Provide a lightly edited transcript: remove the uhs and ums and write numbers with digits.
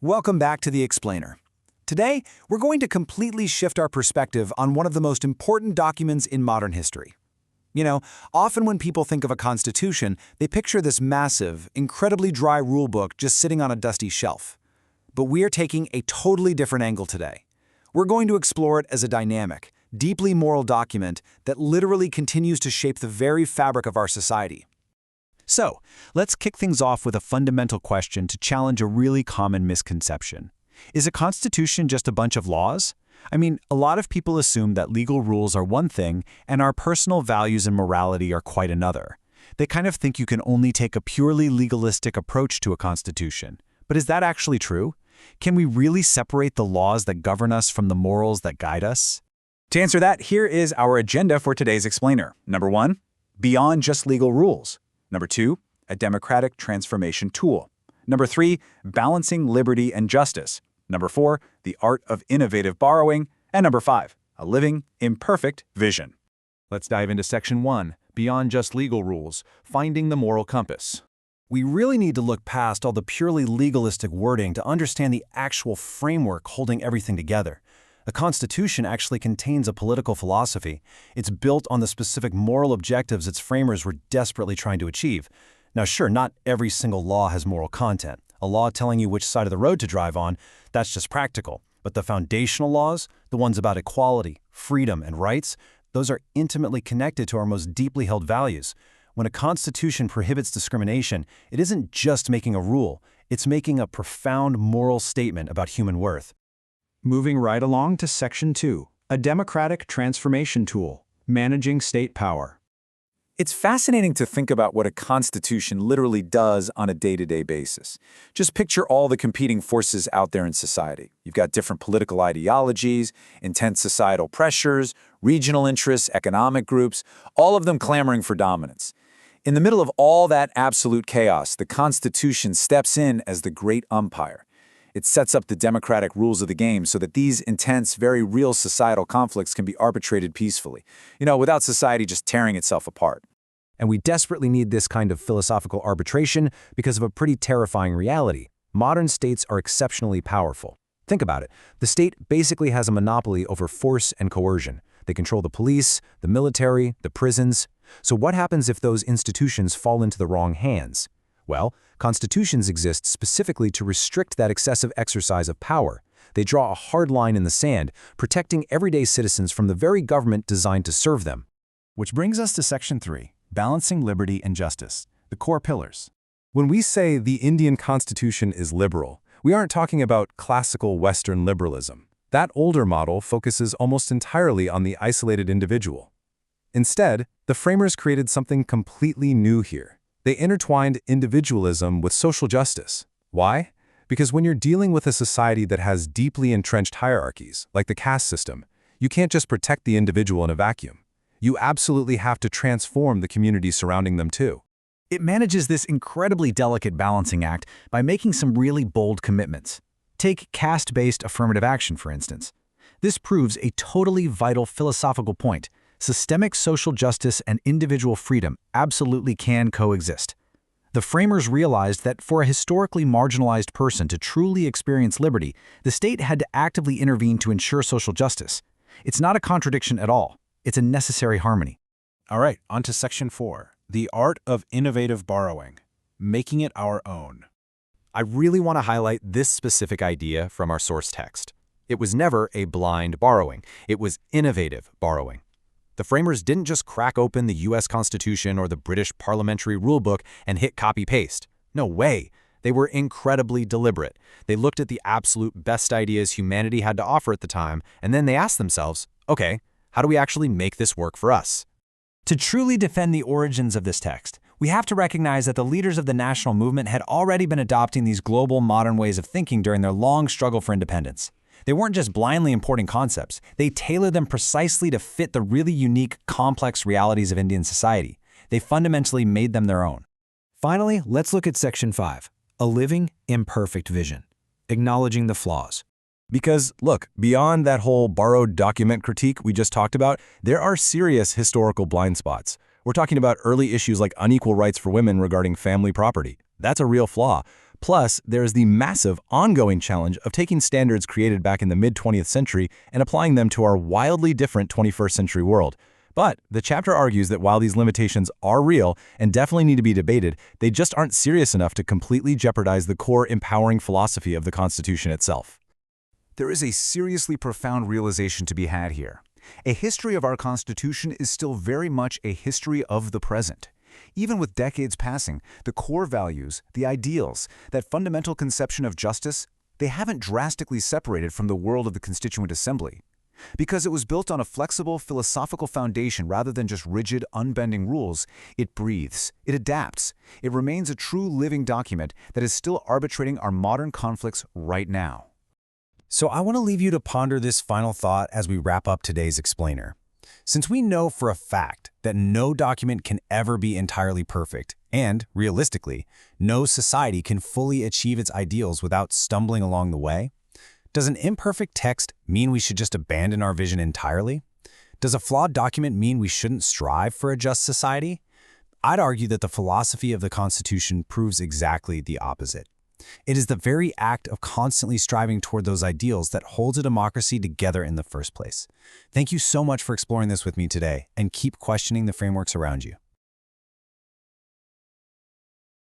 Welcome back to The Explainer. Today, we're going to completely shift our perspective on one of the most important documents in modern history. Often when people think of a constitution, they picture this massive, incredibly dry rulebook just sitting on a dusty shelf. But we are taking a totally different angle today. We're going to explore it as a dynamic, deeply moral document that literally continues to shape the very fabric of our society. So, let's kick things off with a fundamental question to challenge a really common misconception. Is a constitution just a bunch of laws? A lot of people assume that legal rules are one thing and our personal values and morality are quite another. They kind of think you can only take a purely legalistic approach to a constitution. But is that actually true? Can we really separate the laws that govern us from the morals that guide us? To answer that, here is our agenda for today's explainer. Number 1, beyond just legal rules. Number 2, a democratic transformation tool. Number 3, balancing liberty and justice. Number 4, the art of innovative borrowing. And number 5, a living, imperfect vision. Let's dive into Section 1, Beyond Just Legal Rules, Finding the Moral Compass. We really need to look past all the purely legalistic wording to understand the actual framework holding everything together. A constitution actually contains a political philosophy. It's built on the specific moral objectives its framers were desperately trying to achieve. Now sure, not every single law has moral content. A law telling you which side of the road to drive on, that's just practical. But the foundational laws, the ones about equality, freedom, and rights, those are intimately connected to our most deeply held values. When a constitution prohibits discrimination, it isn't just making a rule, it's making a profound moral statement about human worth. Moving right along to Section 2, a democratic transformation tool, managing state power. It's fascinating to think about what a constitution literally does on a day-to-day basis. Just picture all the competing forces out there in society. You've got different political ideologies, intense societal pressures, regional interests, economic groups, all of them clamoring for dominance. In the middle of all that absolute chaos, the Constitution steps in as the great umpire. It sets up the democratic rules of the game so that these intense, very real societal conflicts can be arbitrated peacefully, without society just tearing itself apart. And we desperately need this kind of philosophical arbitration because of a pretty terrifying reality. Modern states are exceptionally powerful. Think about it. The state basically has a monopoly over force and coercion. They control the police, the military, the prisons. So what happens if those institutions fall into the wrong hands? Well, constitutions exist specifically to restrict that excessive exercise of power. They draw a hard line in the sand, protecting everyday citizens from the very government designed to serve them. Which brings us to Section 3, Balancing Liberty and Justice, the core pillars. When we say the Indian Constitution is liberal, we aren't talking about classical Western liberalism. That older model focuses almost entirely on the isolated individual. Instead, the framers created something completely new here. They intertwined individualism with social justice. Why? Because when you're dealing with a society that has deeply entrenched hierarchies, like the caste system, you can't just protect the individual in a vacuum. You absolutely have to transform the community surrounding them too. It manages this incredibly delicate balancing act by making some really bold commitments. Take caste-based affirmative action, for instance. This proves a totally vital philosophical point. Systemic social justice and individual freedom absolutely can coexist. The framers realized that for a historically marginalized person to truly experience liberty, the state had to actively intervene to ensure social justice. It's not a contradiction at all. It's a necessary harmony. All right, on to Section 4, the art of innovative borrowing, making it our own. I really want to highlight this specific idea from our source text. It was never a blind borrowing. It was innovative borrowing. The framers didn't just crack open the US Constitution or the British Parliamentary Rulebook and hit copy-paste. No way. They were incredibly deliberate. They looked at the absolute best ideas humanity had to offer at the time, and then they asked themselves, okay, how do we actually make this work for us? To truly defend the origins of this text, we have to recognize that the leaders of the national movement had already been adopting these global modern ways of thinking during their long struggle for independence. They weren't just blindly importing concepts. They tailored them precisely to fit the really unique, complex realities of Indian society. They fundamentally made them their own. Finally, let's look at Section 5, a living, imperfect vision, acknowledging the flaws. Because, look, beyond that whole borrowed document critique we just talked about, there are serious historical blind spots. We're talking about early issues like unequal rights for women regarding family property. That's a real flaw. Plus, there is the massive, ongoing challenge of taking standards created back in the mid-20th century and applying them to our wildly different 21st century world. But the chapter argues that while these limitations are real and definitely need to be debated, they just aren't serious enough to completely jeopardize the core empowering philosophy of the Constitution itself. There is a seriously profound realization to be had here. A history of our Constitution is still very much a history of the present. Even with decades passing, the core values, the ideals, that fundamental conception of justice, they haven't drastically separated from the world of the Constituent Assembly. Because it was built on a flexible, philosophical foundation rather than just rigid, unbending rules, it breathes, it adapts, it remains a true living document that is still arbitrating our modern conflicts right now. So I want to leave you to ponder this final thought as we wrap up today's explainer. Since we know for a fact that no document can ever be entirely perfect, and, realistically, no society can fully achieve its ideals without stumbling along the way, does an imperfect text mean we should just abandon our vision entirely? Does a flawed document mean we shouldn't strive for a just society? I'd argue that the philosophy of the Constitution proves exactly the opposite. It is the very act of constantly striving toward those ideals that holds a democracy together in the first place. Thank you so much for exploring this with me today, and keep questioning the frameworks around you.